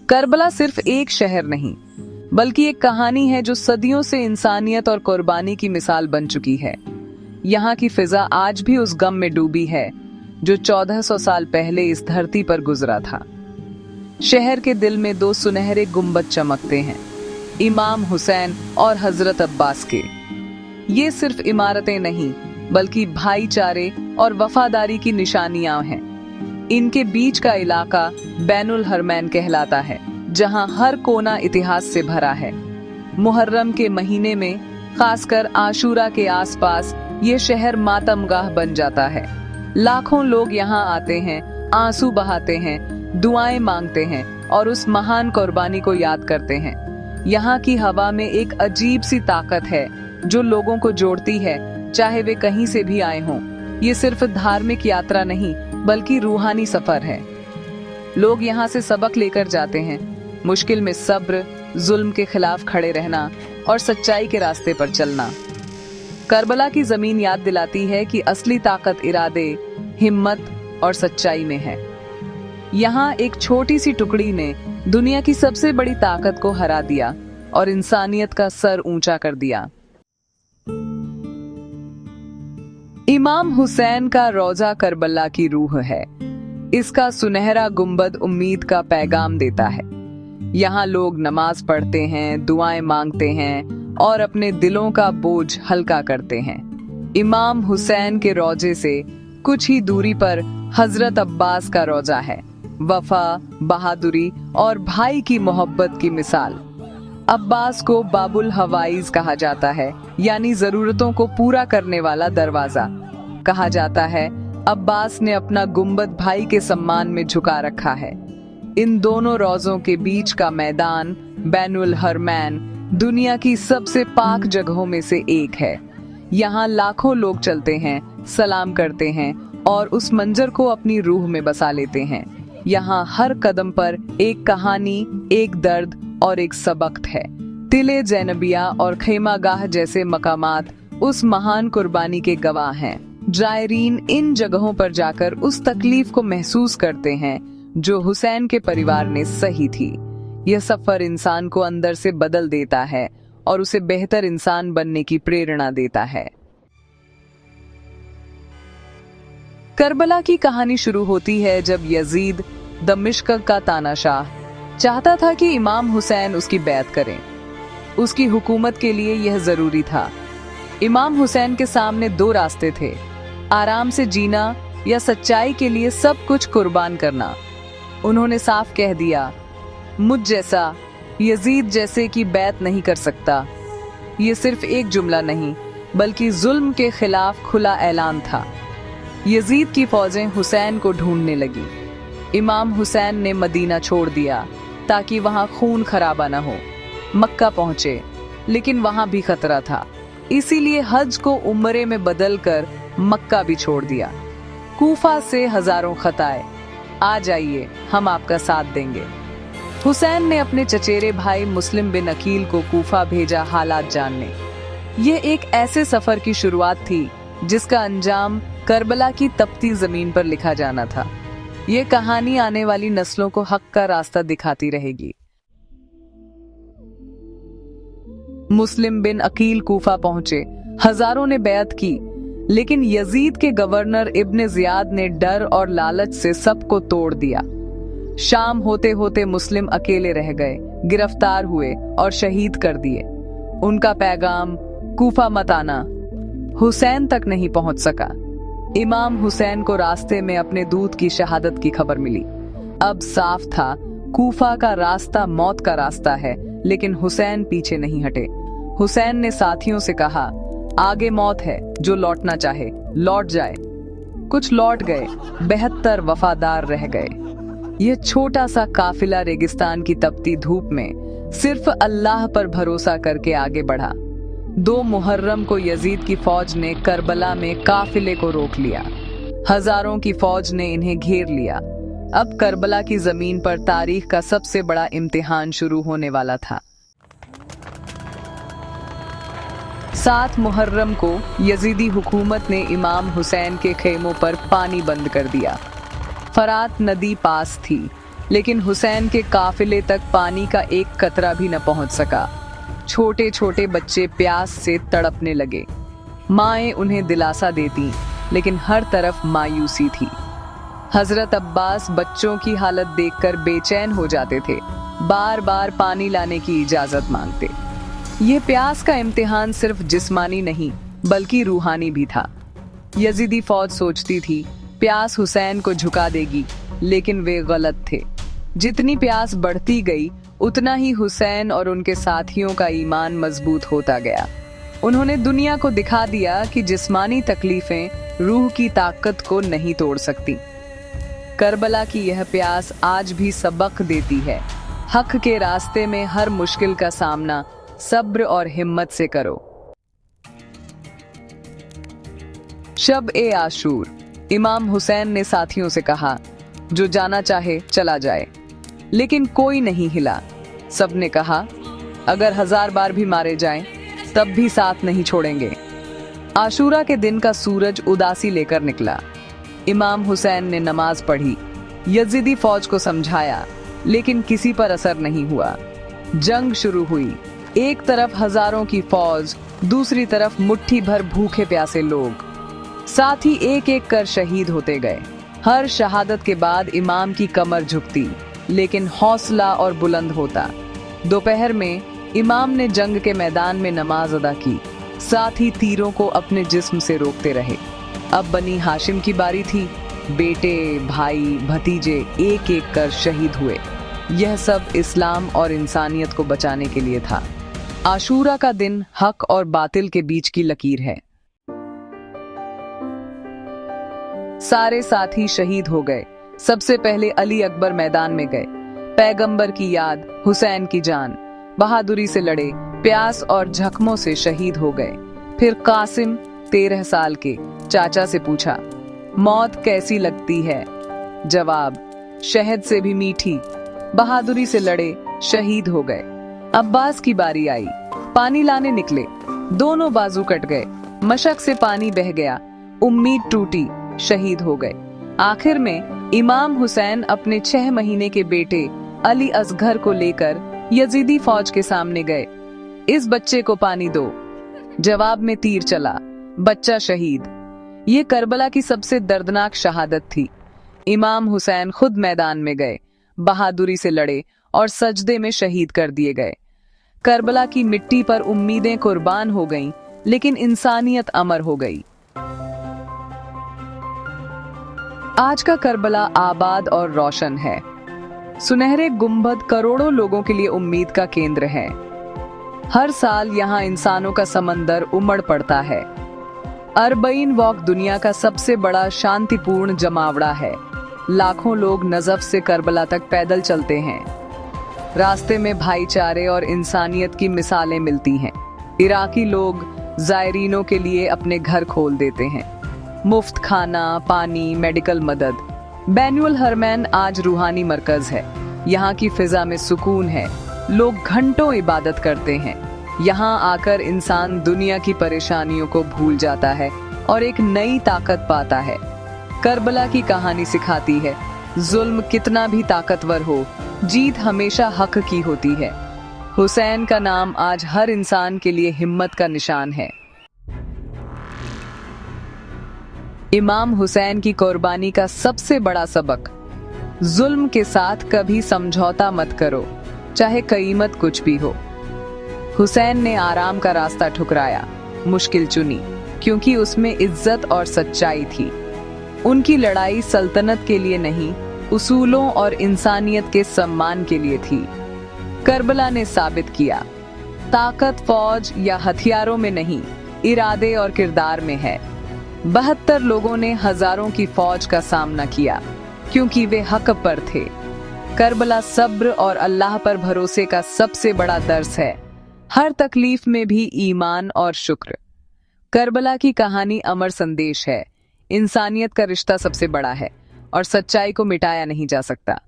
Karbala सिर्फ एक शहर नहीं, बल्कि एक कहानी है जो सदियों से इंसानियत और कुर्बानी की मिसाल बन चुकी है। यहाँ की फिजा आज भी उस गम में डूबी है जो 1400 साल पहले इस धरती पर गुजरा था। शहर के दिल में दो सुनहरे गुंबद चमकते हैं, इमाम हुसैन और हजरत अब्बास के। ये सिर्फ इमारतें नहीं, बल्कि भाईचारे और वफादारी की निशानियां हैं। इनके बीच का इलाका बैनुल हरमैन कहलाता है, जहां हर कोना इतिहास से भरा है। मुहर्रम के महीने में, खासकर आशूरा के आसपास, ये शहर मातमगाह बन जाता है। लाखों लोग यहाँ आते हैं, आंसू बहाते हैं, दुआएं मांगते हैं और उस महान कुर्बानी को याद करते हैं। यहाँ की हवा में एक अजीब सी ताकत है जो लोगों को जोड़ती है, चाहे वे कहीं से भी आए हों। ये सिर्फ धार्मिक यात्रा नहीं, बल्कि रूहानी सफर है। लोग यहाँ से सबक लेकर जाते हैं, मुश्किल में सब्र, जुल्म के खिलाफ खड़े रहना और सच्चाई के रास्ते पर चलना। करबला की जमीन याद दिलाती है कि असली ताकत इरादे, हिम्मत और सच्चाई में है। यहाँ एक छोटी सी टुकड़ी ने दुनिया की सबसे बड़ी ताकत को हरा दिया और इंसानियत का सर ऊंचा कर दिया। इमाम हुसैन का रोजा करबला की रूह है। इसका सुनहरा गुंबद उम्मीद का पैगाम देता है। यहाँ लोग नमाज पढ़ते हैं, दुआएं मांगते हैं और अपने दिलों का बोझ हल्का करते हैं। इमाम हुसैन के रोजे से कुछ ही दूरी पर हजरत अब्बास का रोजा है, वफा, बहादुरी और भाई की मोहब्बत की मिसाल। अब्बास को बाबुल हवाइज कहा जाता है, यानी जरूरतों को पूरा करने वाला दरवाजा। कहा जाता है अब्बास ने अपना गुंबद भाई के सम्मान में झुका रखा है। इन दोनों रोजों के बीच का मैदान बैनुल हरमैन दुनिया की सबसे पाक जगहों में से एक है। यहाँ लाखों लोग चलते हैं, सलाम करते हैं और उस मंजर को अपनी रूह में बसा लेते हैं। यहाँ हर कदम पर एक कहानी, एक दर्द और एक सबक है। तिले जैनबिया और खेमागाह जैसे मकामात उस महान कुर्बानी के गवाह हैं। जायरीन इन जगहों पर जाकर उस तकलीफ को महसूस करते हैं जो हुसैन के परिवार ने सही थी। यह सफर इंसान को अंदर से बदल देता है और उसे बेहतर इंसान बनने की प्रेरणा देता है। करबला की कहानी शुरू होती है जब यजीद दमिश्क का तानाशाह चाहता था कि इमाम हुसैन उसकी बैत करें। उसकी हुकूमत के लिए यह जरूरी था। इमाम हुसैन के सामने दो रास्ते थे, आराम से जीना या सच्चाई के लिए सब कुछ कुर्बान करना। उन्होंने साफ कह दिया, मुझ जैसा यजीद जैसे की बैत नहीं कर सकता। ये सिर्फ एक जुमला नहीं, बल्कि जुल्म के खिलाफ खुला ऐलान था। यजीद की फौजें हुसैन को ढूंढने लगी। इमाम हुसैन ने मदीना छोड़ दिया ताकि वहां खून खराबा न हो। मक्का पहुंचे, लेकिन वहां भी खतरा था, इसीलिए हज को उम्रे में बदलकर मक्का भी छोड़ दिया। कूफा से हजारों खत आए, आ जाइए, हम आपका साथ देंगे। हुसैन ने अपने चचेरे भाई मुस्लिम बिन अकील को कूफा भेजा हालात जानने। ये एक ऐसे सफर की शुरुआत थी जिसका अंजाम करबला की तपती जमीन पर लिखा जाना था। ये कहानी आने वाली नस्लों को हक का रास्ता दिखाती रहेगी। मुस्लिम बिन अकील कूफा पहुंचे, हजारों ने बैत की, लेकिन यजीद के गवर्नर इब्ने जियाद ने डर और लालच से सबको तोड़ दिया। शाम होते होते मुस्लिम अकेले रह गए, गिरफ्तार हुए और शहीद कर दिए। उनका पैगाम कूफा मत आना हुसैन तक नहीं पहुंच सका। इमाम हुसैन को रास्ते में अपने दूत की शहादत की खबर मिली। अब साफ था, कूफा का रास्ता मौत का रास्ता है, लेकिन हुसैन पीछे नहीं हटे। हुसैन ने साथियों से कहा, आगे मौत है, जो लौटना चाहे लौट जाए। कुछ लौट गए, 72 वफादार रह गए। यह छोटा सा काफिला रेगिस्तान की तपती धूप में सिर्फ अल्लाह पर भरोसा करके आगे बढ़ा। 2 मुहर्रम को यजीद की फौज ने करबला में काफिले को रोक लिया। हजारों की फौज ने इन्हें घेर लिया। अब करबला की जमीन पर तारीख का सबसे बड़ा इम्तिहान शुरू होने वाला था। 7 मुहर्रम को यजीदी हुकूमत ने इमाम हुसैन के खेमों पर पानी बंद कर दिया। फरात नदी पास थी, लेकिन हुसैन के काफिले तक पानी का एक कतरा भी न पहुंच सका। छोटे छोटे बच्चे प्यास से तड़पने लगे। माएं उन्हें दिलासा देती, लेकिन हर तरफ मायूसी थी। हजरत अब्बास बच्चों की हालत देखकर बेचैन हो जाते थे, बार बार पानी लाने की इजाजत मांगते। ये प्यास का इम्तिहान सिर्फ जिस्मानी नहीं बल्कि रूहानी भी था। यजीदी फौज सोचती थी प्यास हुसैन को झुका देगी, लेकिन वे गलत थे। जितनी प्यास बढ़ती गई उतना ही हुसैन और उनके साथियों का ईमान मजबूत होता गया। उन्होंने दुनिया को दिखा दिया कि जिस्मानी तकलीफें रूह की ताकत को नहीं तोड़ सकती। करबला की यह प्यास आज भी सबक देती है। हक के रास्ते में हर मुश्किल का सामना सब्र और हिम्मत से करो। शब ए आशूर, इमाम हुसैन ने साथियों से कहा, जो जाना चाहे चला जाए। लेकिन कोई नहीं हिला। सबने कहा, अगर 1000 बार भी मारे जाएं, तब भी साथ नहीं छोड़ेंगे। आशूरा के दिन का सूरज उदासी लेकर निकला। इमाम हुसैन ने नमाज पढ़ी, यजीदी फौज को समझाया, लेकिन किसी पर असर नहीं हुआ। जंग शुरू हुई। एक तरफ हजारों की फौज, दूसरी तरफ मुट्ठी भर भूखे प्यासे लोग। साथ ही एक एक कर शहीद होते गए। हर शहादत के बाद इमाम की कमर झुकती, लेकिन हौसला और बुलंद होता। दोपहर में इमाम ने जंग के मैदान में नमाज अदा की, साथ ही तीरों को अपने जिस्म से रोकते रहे। अब बनी हाशिम की बारी थी। बेटे, भाई, भतीजे एक एक कर शहीद हुए। यह सब इस्लाम और इंसानियत को बचाने के लिए था। आशूरा का दिन हक और बातिल के बीच की लकीर है। सारे साथी शहीद हो गए। सबसे पहले अली अकबर मैदान में गए। पैगंबर की याद, हुसैन की जान, बहादुरी से लड़े, प्यास और जख्मों से शहीद हो गए। फिर कासिम 13 साल के चाचा से पूछा, मौत कैसी लगती है? जवाब, शहद से भी मीठी। बहादुरी से लड़े, शहीद हो गए। अब्बास की बारी आई। पानी लाने निकले, दोनों बाजू कट गए। मशक से पानी बह गया, उम्मीद टूटी, शहीद हो गए। आखिर में इमाम हुसैन अपने 6 महीने के बेटे अली असगर को लेकर यजीदी फौज के सामने गए। इस बच्चे को पानी दो। जवाब में तीर चला, बच्चा शहीद। ये करबला की सबसे दर्दनाक शहादत थी। इमाम हुसैन खुद मैदान में गए, बहादुरी से लड़े और सजदे में शहीद कर दिए गए। करबला की मिट्टी पर उम्मीदें कुर्बान हो गईं, लेकिन इंसानियत अमर हो गई। आज का करबला आबाद और रोशन है। सुनहरे गुंबद करोड़ों लोगों के लिए उम्मीद का केंद्र है। हर साल यहाँ इंसानों का समंदर उमड़ पड़ता है। अरबईन वॉक दुनिया का सबसे बड़ा शांतिपूर्ण जमावड़ा है। लाखों लोग नजफ से करबला तक पैदल चलते हैं। रास्ते में भाईचारे और इंसानियत की मिसालें मिलती हैं। इराकी लोग जायरीनों के लिए अपने घर खोल देते हैं। मुफ्त खाना, पानी, मेडिकल मदद। बैनुल हरमैन आज रूहानी मरकज है। यहाँ की फिजा में सुकून है। लोग घंटों इबादत करते हैं। यहाँ आकर इंसान दुनिया की परेशानियों को भूल जाता है और एक नई ताकत पाता है। करबला की कहानी सिखाती है, जुल्म कितना भी ताकतवर हो, जीत हमेशा हक की होती है। हुसैन का नाम आज हर इंसान के लिए हिम्मत का निशान है। इमाम हुसैन की कुर्बानी का सबसे बड़ा सबक, जुल्म के साथ कभी समझौता मत करो, चाहे कीमत कुछ भी हो। हुसैन ने आराम का रास्ता ठुकराया, मुश्किल चुनी, क्योंकि उसमें इज्जत और सच्चाई थी। उनकी लड़ाई सल्तनत के लिए नहीं, उसूलों और इंसानियत के सम्मान के लिए थी। करबला ने साबित किया, ताकत फौज या हथियारों में नहीं, इरादे और किरदार में है। 72 लोगों ने हजारों की फौज का सामना किया, क्योंकि वे हक पर थे। करबला सब्र और अल्लाह पर भरोसे का सबसे बड़ा दर्स है। हर तकलीफ में भी ईमान और शुक्र। करबला की कहानी अमर संदेश है। इंसानियत का रिश्ता सबसे बड़ा है और सच्चाई को मिटाया नहीं जा सकता।